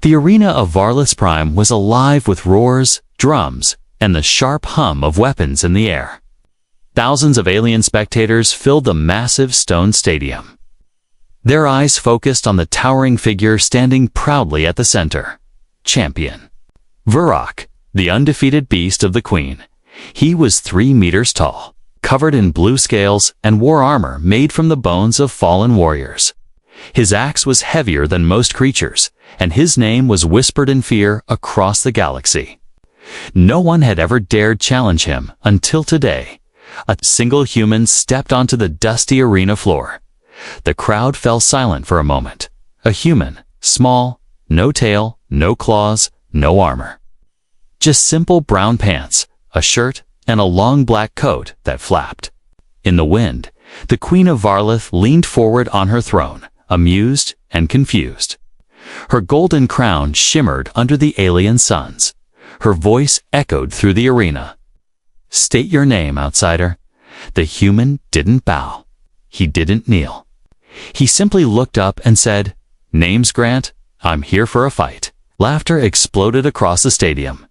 The arena of Varlith's Prime was alive with roars, drums, and the sharp hum of weapons in the air. Thousands of alien spectators filled the massive stone stadium. Their eyes focused on the towering figure standing proudly at the center. Champion. Vurok, the undefeated beast of the Queen. He was 3 meters tall, covered in blue scales and wore armor made from the bones of fallen warriors. His axe was heavier than most creatures, and his name was whispered in fear across the galaxy. No one had ever dared challenge him until today. A single human stepped onto the dusty arena floor. The crowd fell silent for a moment. A human, small, no tail, no claws, no armor. Just simple brown pants, a shirt, and a long black coat that flapped. In the wind, the Queen of Varlith leaned forward on her throne, amused and confused. Her golden crown shimmered under the alien suns. Her voice echoed through the arena. "State your name, outsider." The human didn't bow. He didn't kneel. He simply looked up and said, "Name's Grant. I'm here for a fight." Laughter exploded across the stadium.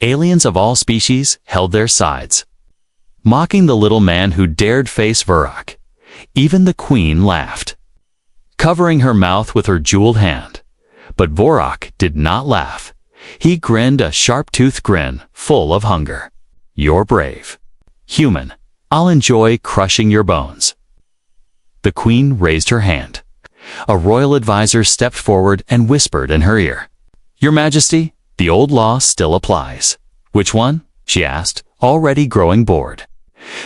Aliens of all species held their sides, mocking the little man who dared face Vurok. Even the Queen laughed, covering her mouth with her jeweled hand. But Vurok did not laugh. He grinned a sharp-toothed grin full of hunger. "You're brave. Human, I'll enjoy crushing your bones." The Queen raised her hand. A royal advisor stepped forward and whispered in her ear, "Your Majesty, the old law still applies." "Which one?" she asked, already growing bored.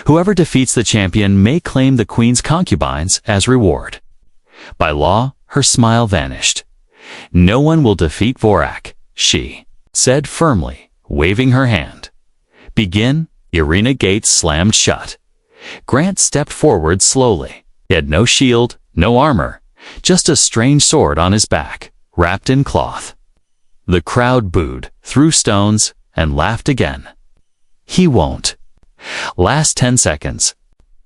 "Whoever defeats the champion may claim the Queen's concubines as reward." By law, her smile vanished. "No one will defeat Vurok," she said firmly, waving her hand. "Begin." The arena gates slammed shut. Grant stepped forward slowly. He had no shield, no armor, just a strange sword on his back, wrapped in cloth. The crowd booed, threw stones, and laughed again. "He won't." Last 10 seconds.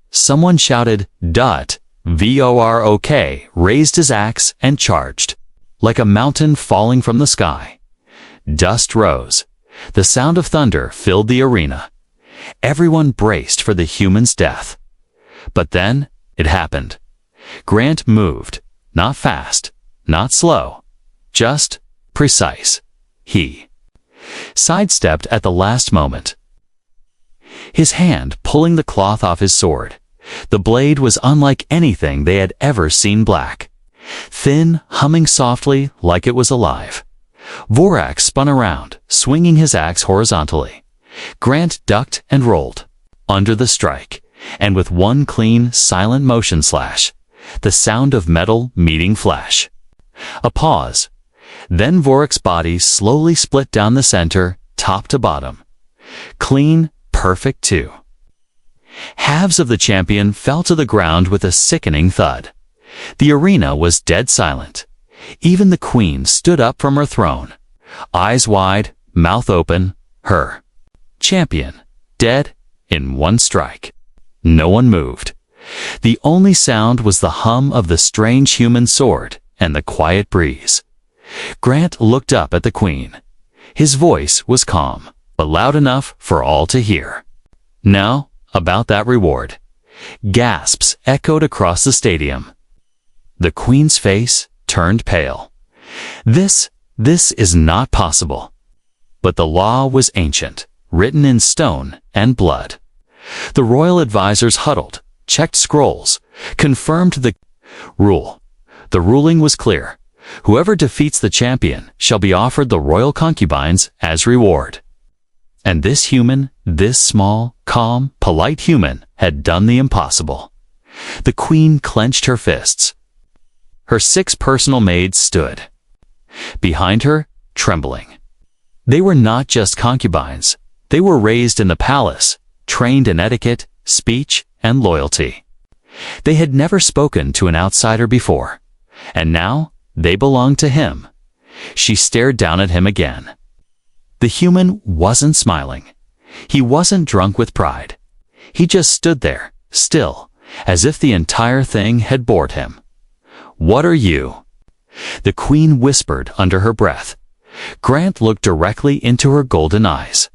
Someone shouted, "Dut!" Vorok raised his axe and charged. Like a mountain falling from the sky. Dust rose. The sound of thunder filled the arena. Everyone braced for the human's death. But then, it happened. Grant moved, not fast, not slow, just precise. He sidestepped at the last moment, his hand pulling the cloth off his sword. The blade was unlike anything they had ever seen. Black, thin, humming softly like it was alive. Vurok spun around, swinging his axe horizontally. Grant ducked and rolled under the strike, and with one clean, silent motion slash, the sound of metal meeting flesh. A pause. Then Vurok's body slowly split down the center, top to bottom. Clean, perfect too. Halves of the champion fell to the ground with a sickening thud. The arena was dead silent. Even the Queen stood up from her throne, eyes wide, mouth open. Her champion, dead in one strike. No one moved. The only sound was the hum of the strange human sword and the quiet breeze. Grant looked up at the Queen. His voice was calm, but loud enough for all to hear. "Now, about that reward." Gasps echoed across the stadium. The Queen's face turned pale. This is not possible." But the law was ancient, written in stone and blood. The royal advisors huddled, checked scrolls, confirmed the rule. The ruling was clear. Whoever defeats the champion shall be offered the royal concubines as reward. And this human, this small, calm, polite human, had done the impossible. The Queen clenched her fists. Her 6 personal maids stood behind her, trembling. They were not just concubines. They were raised in the palace, trained in etiquette, speech, and loyalty. They had never spoken to an outsider before, and now they belonged to him. She stared down at him again. The human wasn't smiling. He wasn't drunk with pride. He just stood there, still, as if the entire thing had bored him. "What are you?" The queen whispered under her breath. Grant looked directly into her golden eyes,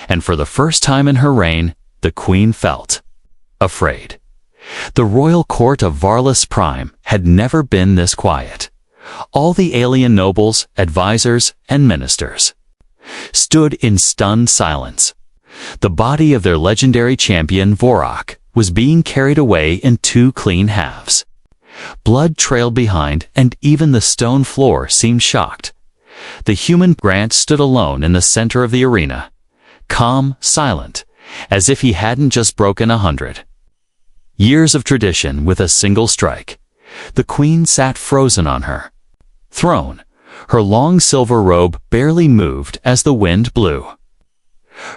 and for the first time in her reign, the queen felt afraid. The royal court of Varlus Prime had never been this quiet. All the alien nobles, advisors, and ministers stood in stunned silence. The body of their legendary champion, Vorak, was being carried away in two clean halves. Blood trailed behind, and even the stone floor seemed shocked. The human Grant stood alone in the center of the arena, calm, silent, as if he hadn't just broken 100 years of tradition with a single strike. The queen sat frozen on her throne. Her long silver robe barely moved as the wind blew.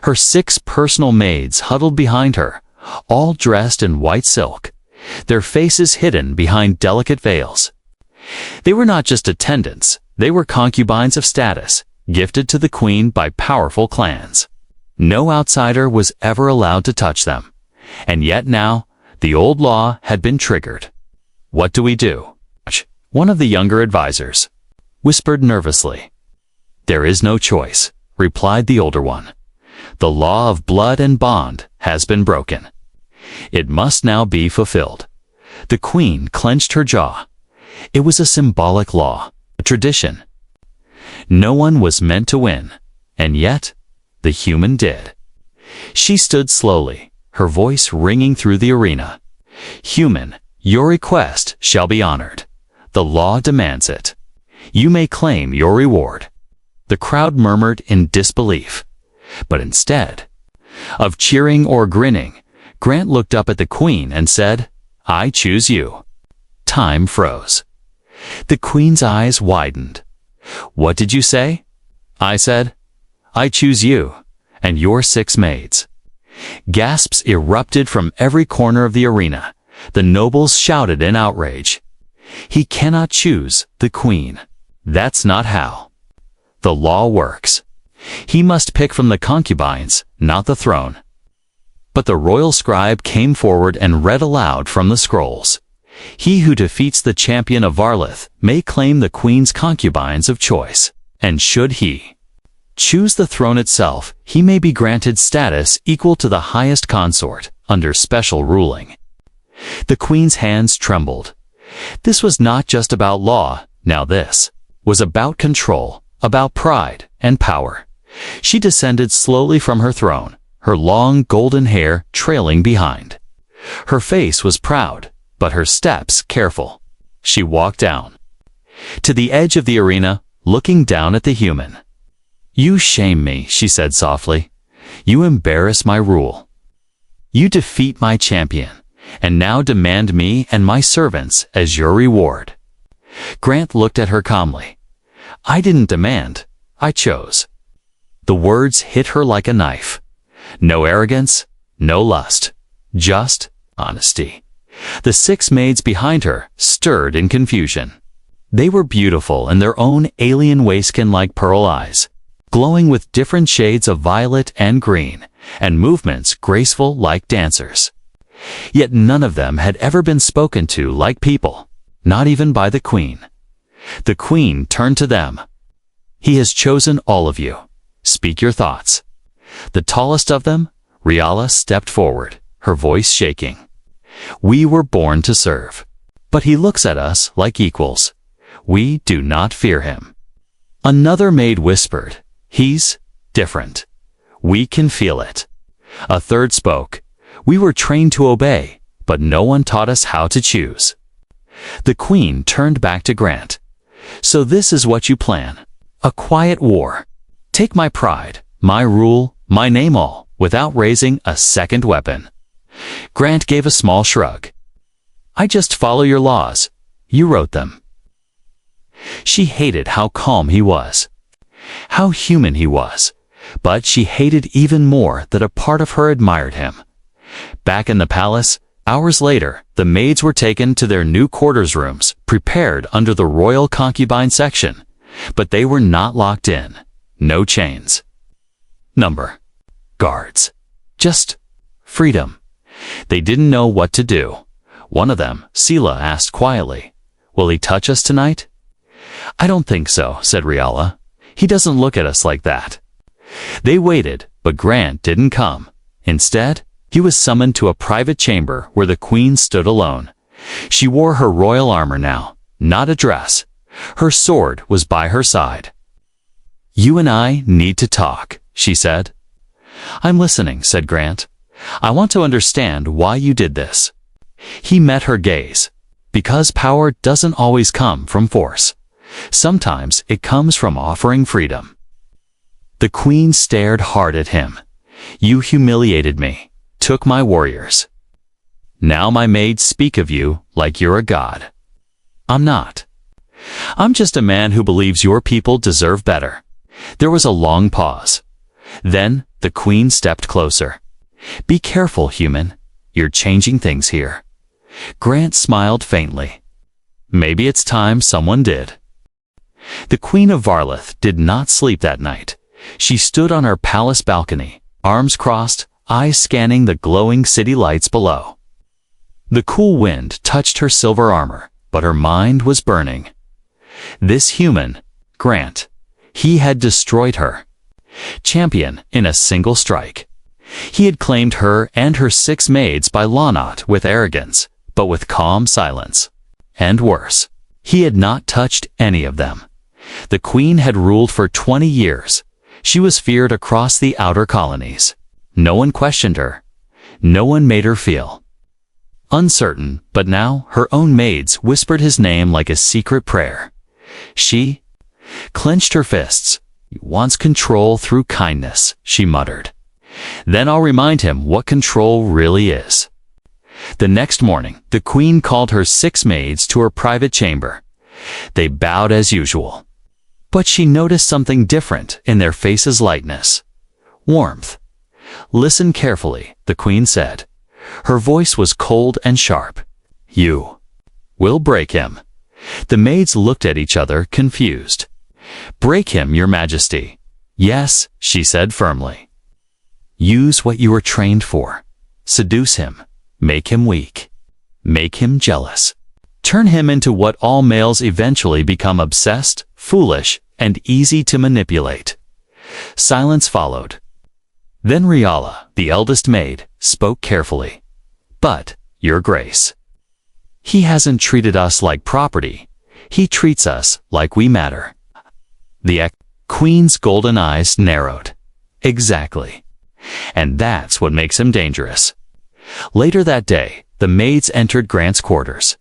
Her 6 personal maids huddled behind her, all dressed in white silk, their faces hidden behind delicate veils. They were not just attendants, they were concubines of status, gifted to the queen by powerful clans. No outsider was ever allowed to touch them. And yet now, the old law had been triggered. "What do we do?" one of the younger advisors whispered nervously. "There is no choice," replied the older one. "The law of blood and bond has been broken. It must now be fulfilled." The queen clenched her jaw. It was a symbolic law, a tradition. No one was meant to win, and yet the human did. She stood slowly, her voice ringing through the arena. "Human, your request shall be honored. The law demands it. You may claim your reward." The crowd murmured in disbelief. But instead of cheering or grinning, Grant looked up at the queen and said, "I choose you." Time froze. The queen's eyes widened. "What did you say?" "I said, I choose you and your 6 maids." Gasps erupted from every corner of the arena. The nobles shouted in outrage. "He cannot choose the queen. That's not how the law works. He must pick from the concubines, not the throne." But the royal scribe came forward and read aloud from the scrolls. "He who defeats the champion of Varlith may claim the queen's concubines of choice, and should he choose the throne itself, he may be granted status equal to the highest consort, under special ruling." The queen's hands trembled. This was not just about law, now this was about control, about pride and power. She descended slowly from her throne, her long golden hair trailing behind. Her face was proud, but her steps careful. She walked down to the edge of the arena, looking down at the human. "You shame me," she said softly. "You embarrass my rule. You defeat my champion, and now demand me and my servants as your reward." Grant looked at her calmly. "I didn't demand, I chose." The words hit her like a knife. No arrogance, no lust, just honesty. The 6 maids behind her stirred in confusion. They were beautiful in their own alien wayskin-like pearl eyes, glowing with different shades of violet and green, and movements graceful like dancers. Yet none of them had ever been spoken to like people, not even by the queen. The queen turned to them. "He has chosen all of you. Speak your thoughts." The tallest of them, Riala, stepped forward, her voice shaking. "We were born to serve, but he looks at us like equals. We do not fear him." Another maid whispered, "He's different. We can feel it." A third spoke, "We were trained to obey, but no one taught us how to choose." The queen turned back to Grant. "So this is what you plan. A quiet war. Take my pride, my rule, my name all, without raising a second weapon." Grant gave a small shrug. "I just follow your laws. You wrote them." She hated how calm he was, how human he was, but she hated even more that a part of her admired him. Back in the palace, hours later, the maids were taken to their new quarters rooms, prepared under the royal concubine section, but they were not locked in. No chains. Number. Guards. Just freedom. They didn't know what to do. One of them, Sela, asked quietly, "Will he touch us tonight?" "I don't think so," said Riala. "He doesn't look at us like that." They waited, but Grant didn't come. Instead, he was summoned to a private chamber where the queen stood alone. She wore her royal armor now, not a dress. Her sword was by her side. "You and I need to talk," she said. "I'm listening," said Grant. "I want to understand why you did this." He met her gaze. Because power doesn't always come from force. Sometimes it comes from offering freedom. The queen stared hard at him. "You humiliated me, took my warriors. Now my maids speak of you like you're a god." "I'm not. I'm just a man who believes your people deserve better." There was a long pause. Then the queen stepped closer. "Be careful, human. You're changing things here." Grant smiled faintly. Maybe it's time someone did. The Queen of Varleth did not sleep that night. She stood on her palace balcony, arms crossed, eyes scanning the glowing city lights below. The cool wind touched her silver armor, but her mind was burning. This human, Grant, he had destroyed her. Champion in a single strike. He had claimed her and her 6 maids by law, not with arrogance, but with calm silence. And worse, he had not touched any of them. The queen had ruled for 20 years. She was feared across the outer colonies. No one questioned her. No one made her feel uncertain, but now her own maids whispered his name like a secret prayer. She clenched her fists. "He wants control through kindness," she muttered. "Then I'll remind him what control really is." The next morning, the queen called her 6 maids to her private chamber. They bowed as usual. But she noticed something different in their faces' lightness. Warmth. "Listen carefully," the queen said. Her voice was cold and sharp. "You will break him." The maids looked at each other, confused. "Break him, your majesty." "Yes," she said firmly. "Use what you were trained for. Seduce him. Make him weak. Make him jealous. Turn him into what all males eventually become: obsessed, foolish, and easy to manipulate." Silence followed. Then Riala, the eldest maid, spoke carefully. "But, Your Grace, he hasn't treated us like property. He treats us like we matter." The queen's golden eyes narrowed. "Exactly. And that's what makes him dangerous." Later that day, the maids entered Grant's quarters.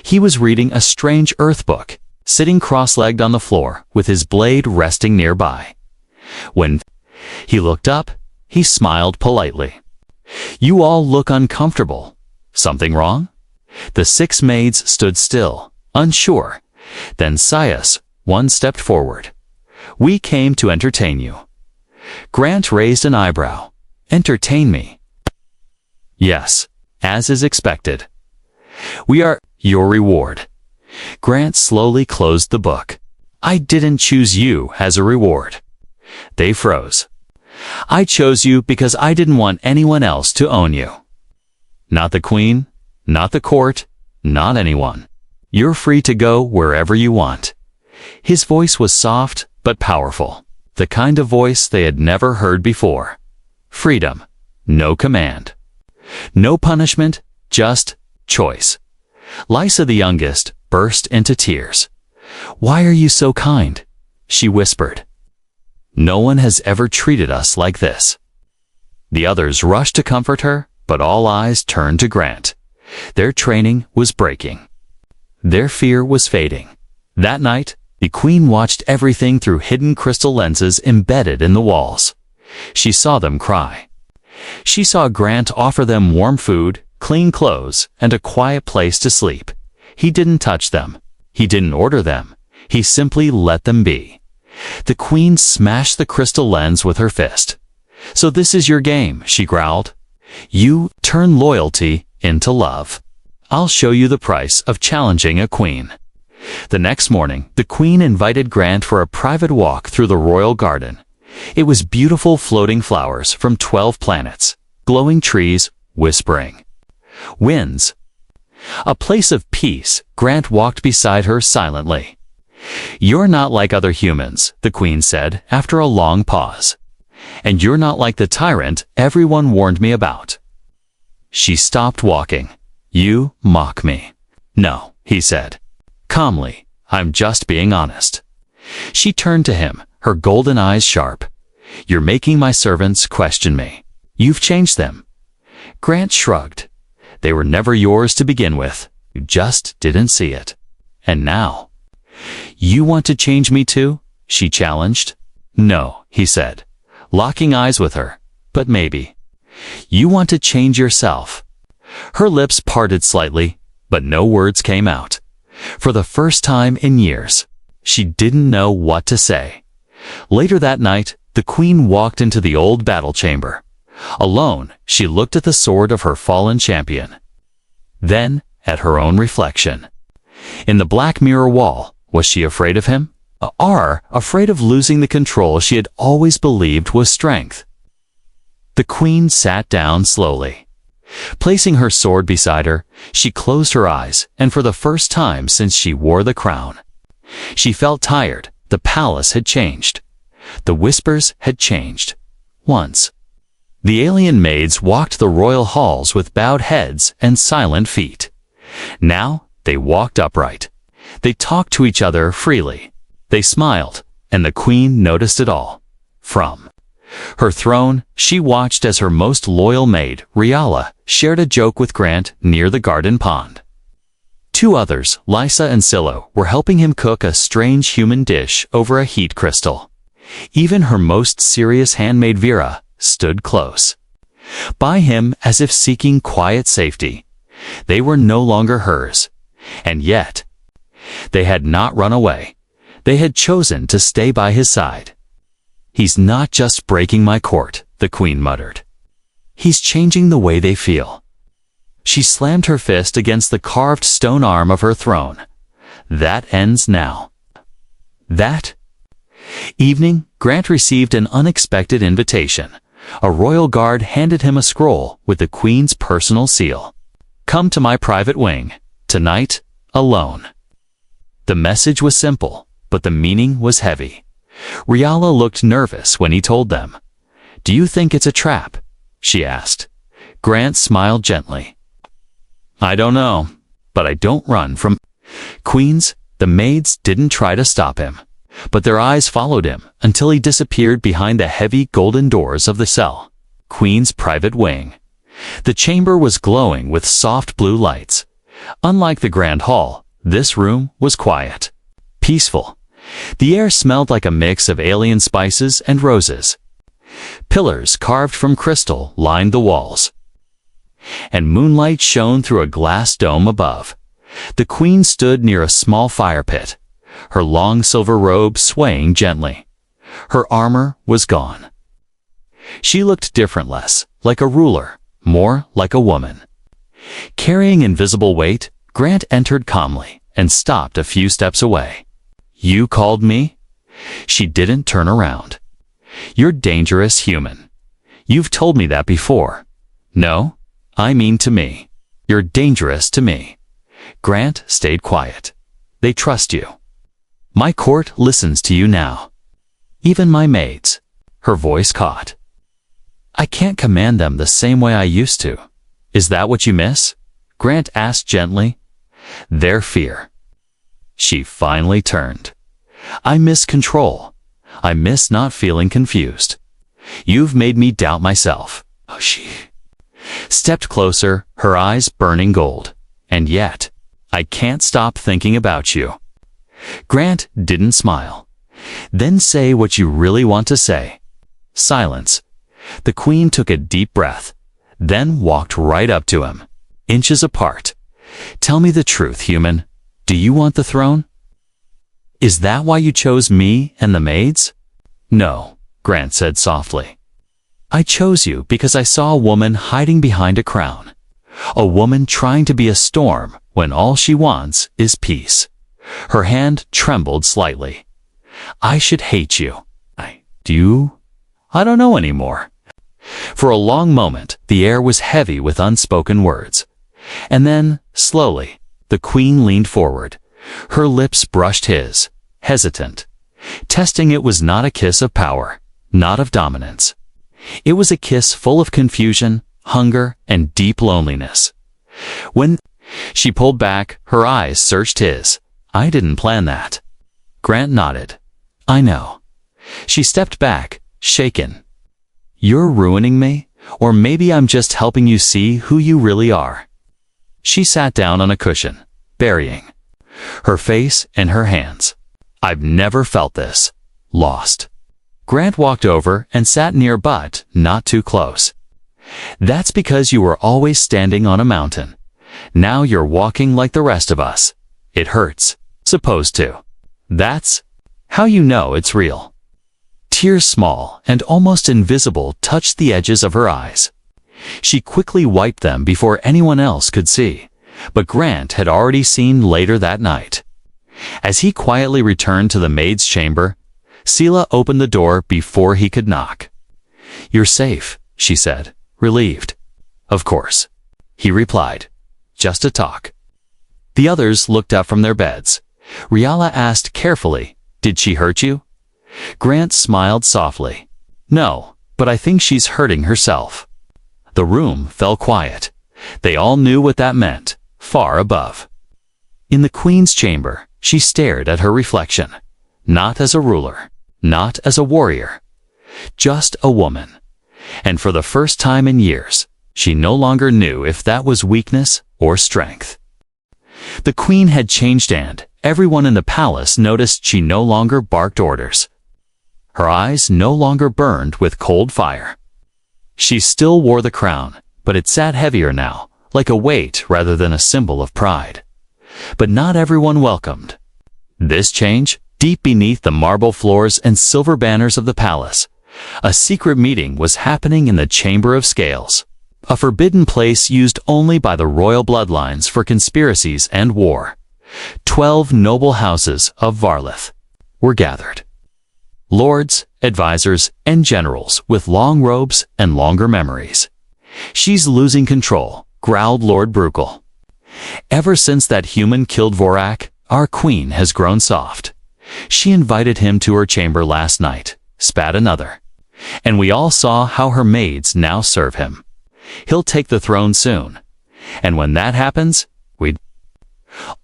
He was reading a strange earth book, sitting cross-legged on the floor with his blade resting nearby. When he looked up, he smiled politely. "You all look uncomfortable. Something wrong?" The 6 maids stood still, unsure. Then Sias, one stepped forward. "We came to entertain you." Grant raised an eyebrow. "Entertain me?" "Yes, as is expected." "We are your reward." Grant slowly closed the book. "I didn't choose you as a reward." They froze. "I chose you because I didn't want anyone else to own you." "Not the queen, not the court, not anyone. You're free to go wherever you want." His voice was soft but powerful, the kind of voice they had never heard before. Freedom, no command. No punishment, just choice. Lysa, the youngest, burst into tears. "Why are you so kind?" she whispered. "No one has ever treated us like this." The others rushed to comfort her, but all eyes turned to Grant. Their training was breaking. Their fear was fading. That night, the queen watched everything through hidden crystal lenses embedded in the walls. She saw them cry. She saw Grant offer them warm food, clean clothes, and a quiet place to sleep. He didn't touch them. He didn't order them. He simply let them be. The queen smashed the crystal lens with her fist. "So this is your game," she growled. "You turn loyalty into love. I'll show you the price of challenging a queen." The next morning, the queen invited Grant for a private walk through the royal garden. It was beautiful floating flowers from 12 planets, glowing trees, whispering winds. A place of peace. Grant walked beside her silently. "You're not like other humans," the queen said after a long pause. "And you're not like the tyrant everyone warned me about." She stopped walking. "You mock me." "No," he said. Calmly, "I'm just being honest." She turned to him, her golden eyes sharp. "You're making my servants question me. You've changed them." Grant shrugged. "They were never yours to begin with. You just didn't see it. And now—" "You want to change me too?" she challenged. "No," he said, locking eyes with her. "But maybe. You want to change yourself." Her lips parted slightly, but no words came out. For the first time in years, she didn't know what to say. Later that night, the queen walked into the old battle chamber. Alone, she looked at the sword of her fallen champion. Then, at her own reflection. In the black mirror wall, was she afraid of him? Or afraid of losing the control she had always believed was strength? The queen sat down slowly. Placing her sword beside her, she closed her eyes, and for the first time since she wore the crown. She felt tired. The palace had changed. The whispers had changed. Once. The alien maids walked the royal halls with bowed heads and silent feet. Now, they walked upright. They talked to each other freely. They smiled, and the queen noticed it all. From her throne, she watched as her most loyal maid, Riala, shared a joke with Grant near the garden pond. Two others, Lysa and Silo, were helping him cook a strange human dish over a heat crystal. Even her most serious handmaid Vera stood close by him as if seeking quiet safety. They were no longer hers. And yet, they had not run away. They had chosen to stay by his side. "He's not just breaking my court," the queen muttered. "He's changing the way they feel." She slammed her fist against the carved stone arm of her throne. "That ends now." That evening, Grant received an unexpected invitation. A royal guard handed him a scroll with the queen's personal seal. "Come to my private wing. Tonight, alone." The message was simple, but the meaning was heavy. Riala looked nervous when he told them. "Do you think it's a trap?" she asked. Grant smiled gently. "I don't know, but I don't run from queens." The maids didn't try to stop him, but their eyes followed him until he disappeared behind the heavy golden doors of the cell. Queen's private wing. The chamber was glowing with soft blue lights. Unlike the grand hall, this room was quiet, peaceful. The air smelled like a mix of alien spices and roses. Pillars carved from crystal lined the walls, and moonlight shone through a glass dome above. The queen stood near a small fire pit, her long silver robe swaying gently. Her armor was gone. She looked different, less like a ruler, more like a woman. Carrying invisible weight, Grant entered calmly and stopped a few steps away. "You called me?" She didn't turn around. "You're dangerous, human. You've told me that before." "No, I mean to me. You're dangerous to me." Grant stayed quiet. "They trust you. My court listens to you now. Even my maids." Her voice caught. "I can't command them the same way I used to." "Is that what you miss?" Grant asked gently. "Their fear." She finally turned. "I miss control. I miss not feeling confused. You've made me doubt myself." She stepped closer, her eyes burning gold. "And yet, I can't stop thinking about you." Grant didn't smile. "Then say what you really want to say." Silence. The queen took a deep breath, then walked right up to him, inches apart. "Tell me the truth, human. Do you want the throne? Is that why you chose me and the maids?" "No," Grant said softly. "I chose you because I saw a woman hiding behind a crown. A woman trying to be a storm when all she wants is peace." Her hand trembled slightly. "I should hate you." Do you? I don't know anymore." For a long moment, the air was heavy with unspoken words. And then, slowly, the queen leaned forward. Her lips brushed his, hesitant. Testing it was not a kiss of power, not of dominance. It was a kiss full of confusion, hunger, and deep loneliness. When she pulled back, her eyes searched his. "I didn't plan that." Grant nodded. "I know." She stepped back, shaken. "You're ruining me? Or maybe I'm just helping you see who you really are." She sat down on a cushion, burying her face in her hands. "I've never felt this. Lost." Grant walked over and sat near, but not too close. "That's because you were always standing on a mountain. Now you're walking like the rest of us. It hurts. Supposed to. That's how you know it's real." Tears, small and almost invisible, touched the edges of her eyes. She quickly wiped them before anyone else could see, but Grant had already seen later that night. As he quietly returned to the maid's chamber, Sela opened the door before he could knock. "You're safe," she said, relieved. "Of course," he replied. "Just a talk." The others looked up from their beds. Riala asked carefully, "Did she hurt you?" Grant smiled softly. "No, but I think she's hurting herself." The room fell quiet. They all knew what that meant, far above. In the queen's chamber, she stared at her reflection, not as a ruler, not as a warrior, just a woman. And for the first time in years, she no longer knew if that was weakness or strength. The queen had changed, and everyone in the palace noticed she no longer barked orders. Her eyes no longer burned with cold fire. She still wore the crown, but it sat heavier now, like a weight rather than a symbol of pride. But not everyone welcomed this change. Deep beneath the marble floors and silver banners of the palace, a secret meeting was happening in the Chamber of Scales, a forbidden place used only by the royal bloodlines for conspiracies and war. 12 noble houses of Varlith were gathered. Lords, advisors, and generals with long robes and longer memories. "She's losing control," growled Lord Brukel. "Ever since that human killed Vorak, our queen has grown soft. She invited him to her chamber last night," spat another. "And we all saw how her maids now serve him. He'll take the throne soon. And when that happens, we'd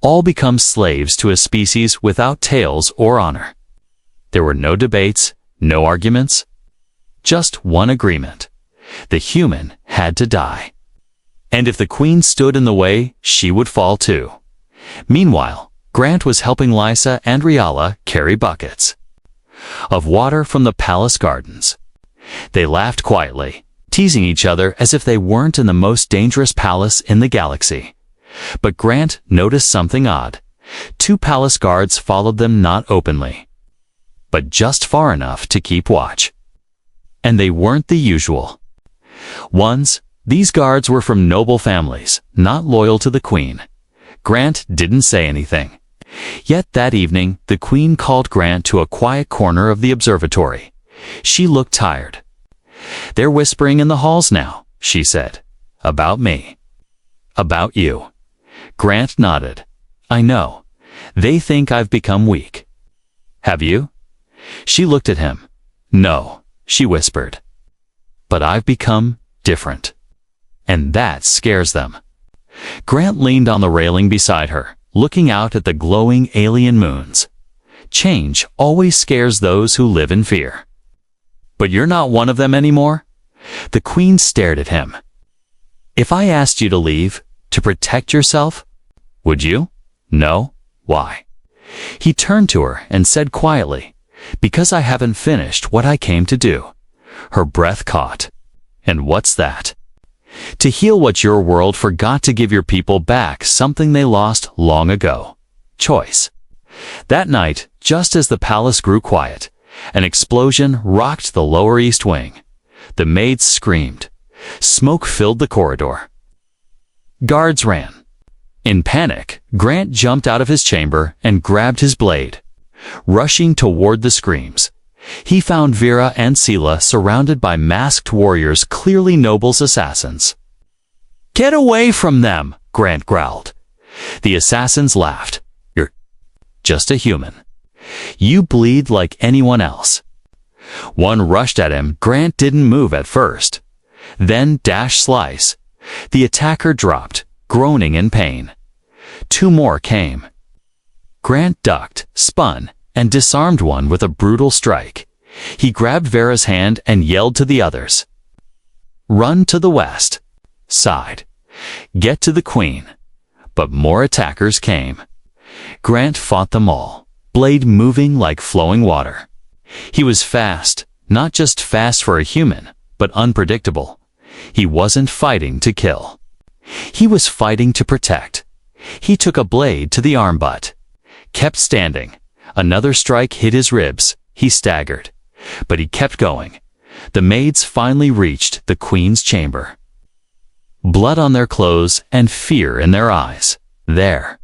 all become slaves to a species without tails or honor." There were no debates, no arguments, just one agreement. The human had to die. And if the queen stood in the way, she would fall too. Meanwhile, Grant was helping Lysa and Riala carry buckets of water from the palace gardens. They laughed quietly, teasing each other as if they weren't in the most dangerous palace in the galaxy. But Grant noticed something odd. 2 palace guards followed them, not openly, but just far enough to keep watch. And they weren't the usual ones. These guards were from noble families, not loyal to the queen. Grant didn't say anything. Yet that evening, the queen called Grant to a quiet corner of the observatory. She looked tired. "They're whispering in the halls now," she said. "About me. About you." Grant nodded. "I know. They think I've become weak." "Have you?" She looked at him. "No," she whispered. "But I've become different. And that scares them." Grant leaned on the railing beside her, looking out at the glowing alien moons. Change always scares those who live in fear. "But you're not one of them anymore?" The queen stared at him. "If I asked you to leave, to protect yourself, would you?" "No." "Why?" He turned to her and said quietly, "Because I haven't finished what I came to do." Her breath caught. "And what's that?" "To heal what your world forgot, to give your people back something they lost long ago. Choice." That night, just as the palace grew quiet, an explosion rocked the lower east wing. The maids screamed. Smoke filled the corridor. Guards ran. In panic, Grant jumped out of his chamber and grabbed his blade. Rushing toward the screams, he found Vera and Sela surrounded by masked warriors, clearly Noble's assassins. "Get away from them!" Grant growled. The assassins laughed. "You're just a human." You bleed like anyone else." One rushed at him. Grant didn't move at first. Then dash slice. The attacker dropped, groaning in pain. Two more came. Grant ducked, spun, and disarmed one with a brutal strike. He grabbed Vera's hand and yelled to the others, "Run to the west." Side. Get to the queen. But more attackers came. Grant fought them all, blade moving like flowing water. He was fast, not just fast for a human, but unpredictable. He wasn't fighting to kill. He was fighting to protect. He took a blade to the arm butt. Kept standing. Another strike hit his ribs. He staggered. But he kept going. The maids finally reached the queen's chamber. Blood on their clothes and fear in their eyes. There.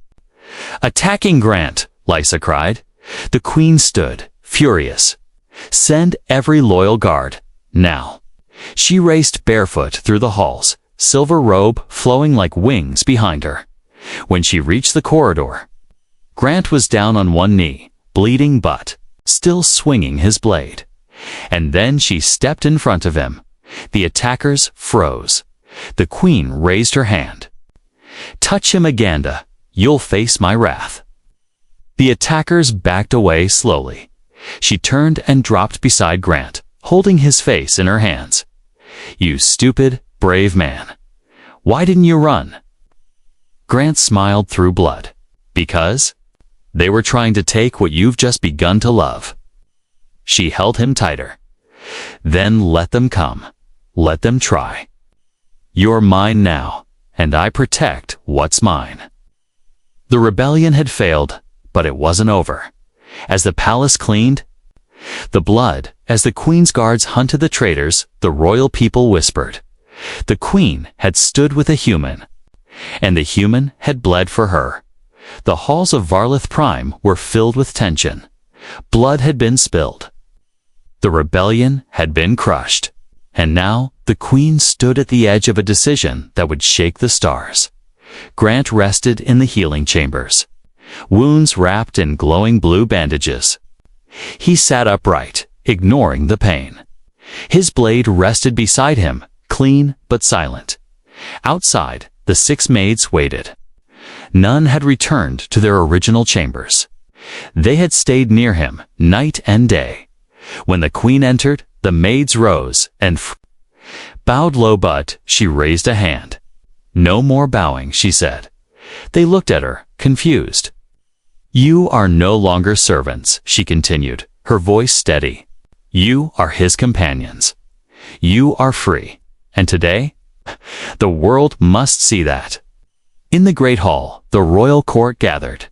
"Attacking Grant," Lysa cried. The queen stood, furious. "Send every loyal guard, now." She raced barefoot through the halls, silver robe flowing like wings behind her. When she reached the corridor, Grant was down on one knee, bleeding but still swinging his blade. And then she stepped in front of him. The attackers froze. The queen raised her hand. "Touch him, Aganda. You'll face my wrath." The attackers backed away slowly. She turned and dropped beside Grant, holding his face in her hands. "You stupid, brave man. Why didn't you run?" Grant smiled through blood. "Because they were trying to take what you've just begun to love." She held him tighter. "Then let them come. Let them try. You're mine now, and I protect what's mine." The rebellion had failed, but it wasn't over. As the palace cleaned the blood, as the queen's guards hunted the traitors, the royal people whispered. The queen had stood with a human, and the human had bled for her. The halls of Varlith Prime were filled with tension. Blood had been spilled. The rebellion had been crushed. And now the queen stood at the edge of a decision that would shake the stars. Grant rested in the healing chambers, wounds wrapped in glowing blue bandages. He sat upright, ignoring the pain. His blade rested beside him, clean but silent. Outside, the 6 maids waited. None had returned to their original chambers. They had stayed near him, night and day. When the queen entered, the maids rose and bowed low, but she raised a hand. "No more bowing," she said. They looked at her, confused. "You are no longer servants," she continued, her voice steady. "You are his companions. You are free. And today, the world must see that." In the great hall, the royal court gathered.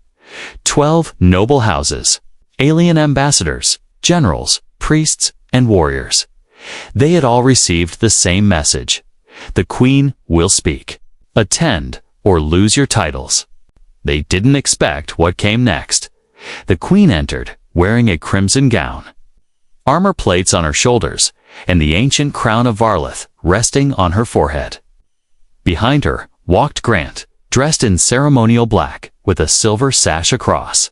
12 noble houses, alien ambassadors, generals, priests, and warriors. They had all received the same message. The queen will speak. Attend or lose your titles. They didn't expect what came next. The queen entered, wearing a crimson gown, armor plates on her shoulders, and the ancient crown of Varlith resting on her forehead. Behind her walked Grant, dressed in ceremonial black, with a silver sash across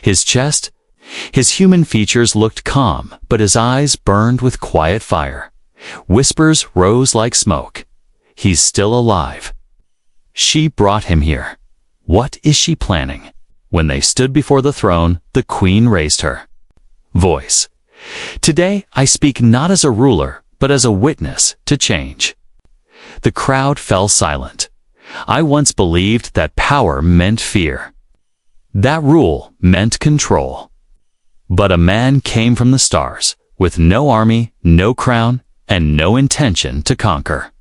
his chest. His human features looked calm, but his eyes burned with quiet fire. Whispers rose like smoke. "He's still alive. She brought him here. What is she planning?" When they stood before the throne, the queen raised her voice. "Today I speak not as a ruler, but as a witness to change." The crowd fell silent. I once believed that power meant fear, that rule meant control. But a man came from the stars, with no army, no crown, and no intention to conquer.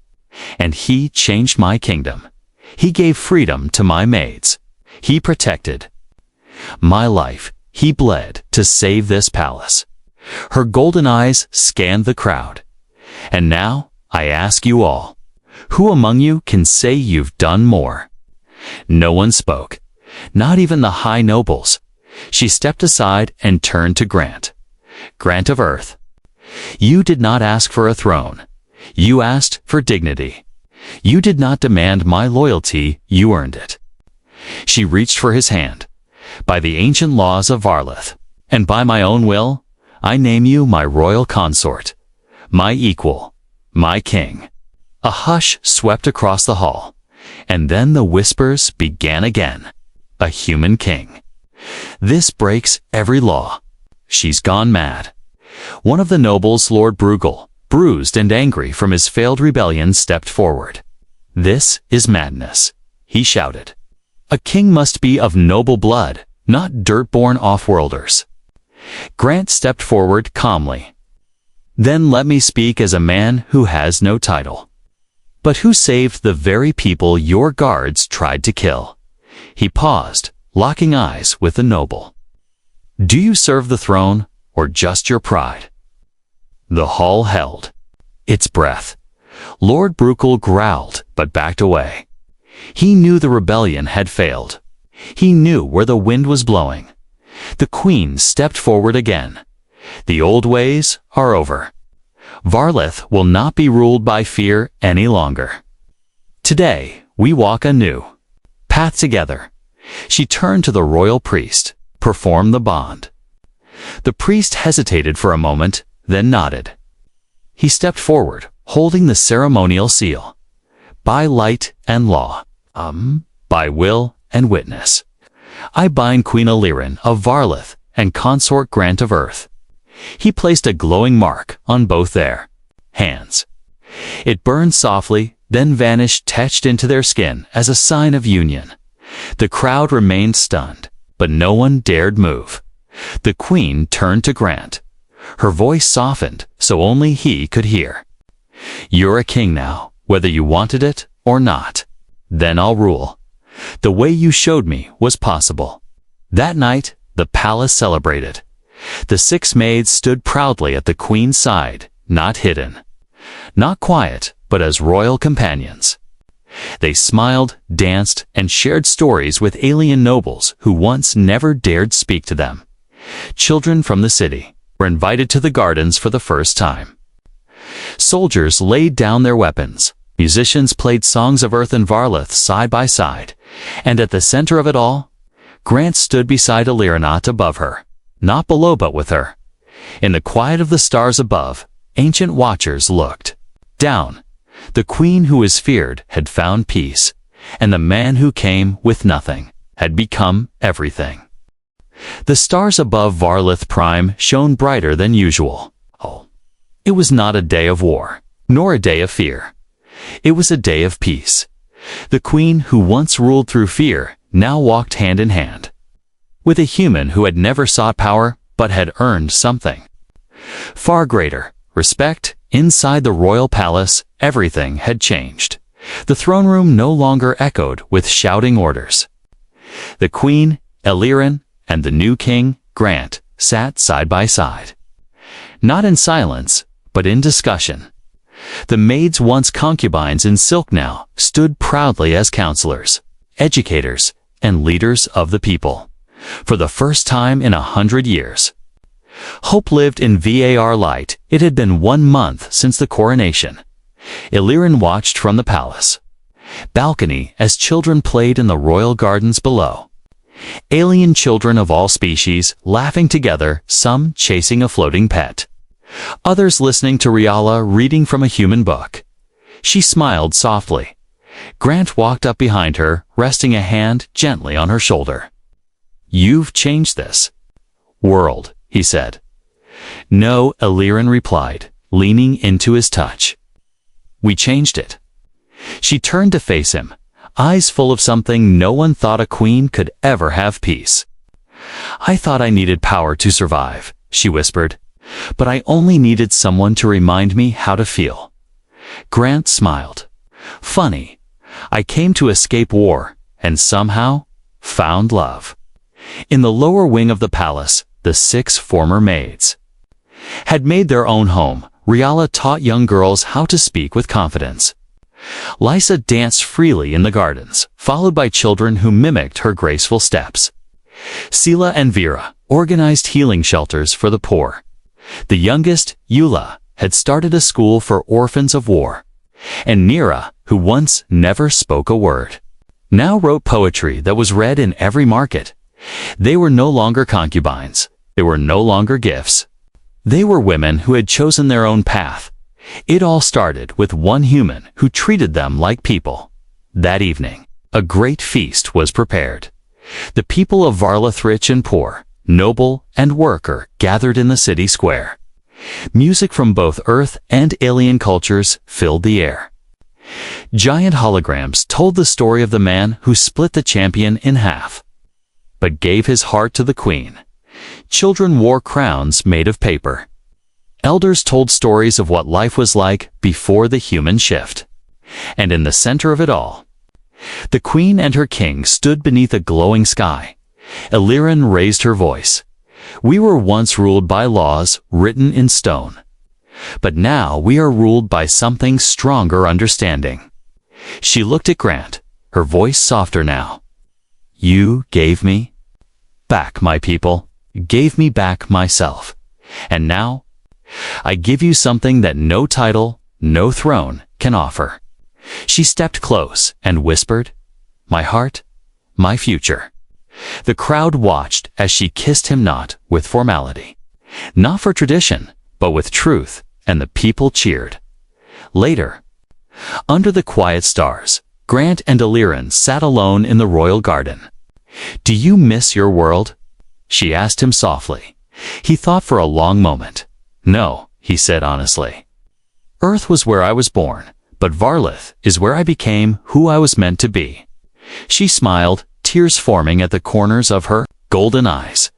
And he changed my kingdom. He gave freedom to my maids. He protected my life. He bled to save this palace. Her golden eyes scanned the crowd. And now, I ask you all, who among you can say you've done more? No one spoke, not even the high nobles. She stepped aside and turned to Grant. "Grant of Earth, you did not ask for a throne. You asked for dignity. You did not demand my loyalty, you earned it." She reached for his hand. "By the ancient laws of Varlith, And by my own will, I name you my royal consort, my equal, my king." A hush swept across the hall, and then the whispers began again. "A human king. This breaks every law. She's gone mad." One of the nobles, Lord Brugal, bruised and angry from his failed rebellion, stepped forward. "This is madness," he shouted. "A king must be of noble blood, not dirt-born off-worlders." Grant stepped forward calmly. "Then let me speak as a man who has no title, but who saved the very people your guards tried to kill." He paused, locking eyes with the noble. "Do you serve the throne, or just your pride?" The hall held its breath. Lord Brugal growled, but backed away. He knew the rebellion had failed. He knew where the wind was blowing. The queen stepped forward again. "The old ways are over. Varlith will not be ruled by fear any longer. Today, we walk a new path together." She turned to the royal priest. "Perform the bond." The priest hesitated for a moment, then nodded. He stepped forward, holding the ceremonial seal. "By light and law, by will and witness, I bind Queen Illyrin of Varlith and consort Grant of Earth." He placed a glowing mark on both their hands. It burned softly, then vanished, etched into their skin as a sign of union. The crowd remained stunned, but no one dared move. The queen turned to Grant. Her voice softened so only he could hear. "You're a king now, whether you wanted it or not. Then I'll rule. The way you showed me was possible." That night, the palace celebrated. The 6 maids stood proudly at the queen's side, not hidden, not quiet, but as royal companions. They smiled, danced, and shared stories with alien nobles who once never dared speak to them. Children from the city were invited to the gardens for the first time. Soldiers laid down their weapons. Musicians played songs of Earth and Varlith side by side. And at the center of it all, Grant stood beside Illyrin, not above her, not below but with her. In the quiet of the stars above, ancient watchers looked down. The queen who was feared had found peace, and the man who came with nothing had become everything. The stars above Varlith Prime shone brighter than usual. It was not a day of war, nor a day of fear. It was a day of peace. The queen who once ruled through fear now walked hand in hand with a human who had never sought power but had earned something far greater, respect. Inside the royal palace, everything had changed. The throne room no longer echoed with shouting orders. The queen, Illyrin, and the new king, Grant, sat side by side. Not in silence, but in discussion. The maids, once concubines in silk, now stood proudly as counselors, educators, and leaders of the people. For the first time in 100 years, hope lived in VAR light. It had been 1 month since the coronation. Illyrin watched from the palace balcony as children played in the royal gardens below. Alien children of all species laughing together, some chasing a floating pet, others listening to Riala reading from a human book. She smiled softly. Grant walked up behind her, resting a hand gently on her shoulder. "You've changed this world," he said. "No," Illyrin replied, leaning into his touch. "We changed it." She turned to face him, eyes full of something no one thought a queen could ever have: peace. "I thought I needed power to survive," she whispered, "but I only needed someone to remind me how to feel." Grant smiled. "Funny. I came to escape war, and somehow found love." In the lower wing of the palace, the 6 former maids had made their own home. Riala taught young girls how to speak with confidence. Lysa danced freely in the gardens, followed by children who mimicked her graceful steps. Sela and Vera organized healing shelters for the poor. The youngest, Eula, had started a school for orphans of war. And Nira, who once never spoke a word, now wrote poetry that was read in every market. They were no longer concubines. They were no longer gifts. They were women who had chosen their own path. It all started with one human who treated them like people. That evening, a great feast was prepared. The people of Varlith, rich and poor, noble and worker, gathered in the city square. Music from both Earth and alien cultures filled the air. Giant holograms told the story of the man who split the champion in half, but gave his heart to the queen. Children wore crowns made of paper. Elders told stories of what life was like before the human shift. And in the center of it all, the queen and her king stood beneath a glowing sky. Illyrin raised her voice. We were once ruled by laws written in stone. But now we are ruled by something stronger, understanding. She looked at Grant, her voice softer now. You gave me back my people, gave me back myself. And now, I give you something that no title, no throne can offer. She stepped close and whispered, my heart, my future. The crowd watched as she kissed him, not with formality, not for tradition, but with truth, and the people cheered. Later, under the quiet stars, Grant and Illyrin sat alone in the royal garden. Do you miss your world? She asked him softly. He thought for a long moment. No, he said honestly. Earth was where I was born, but Varlith is where I became who I was meant to be. She smiled, tears forming at the corners of her golden eyes.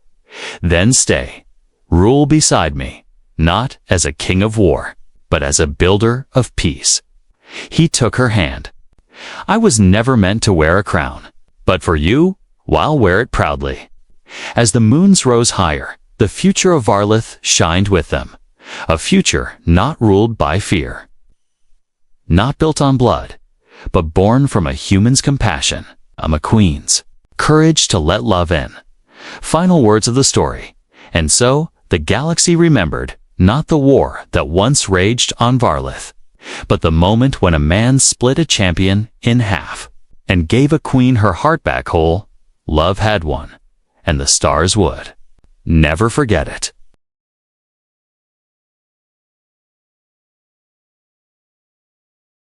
Then stay. Rule beside me, not as a king of war, but as a builder of peace. He took her hand. I was never meant to wear a crown, but for you, I'll wear it proudly. As the moons rose higher, the future of Varlith shined with them. A future not ruled by fear. Not built on blood, but born from a human's compassion, a queen's courage to let love in. Final words of the story. And so, the galaxy remembered, not the war that once raged on Varlith, but the moment when a man split a champion in half, and gave a queen her heart back whole. Love had won, and the stars would never forget it.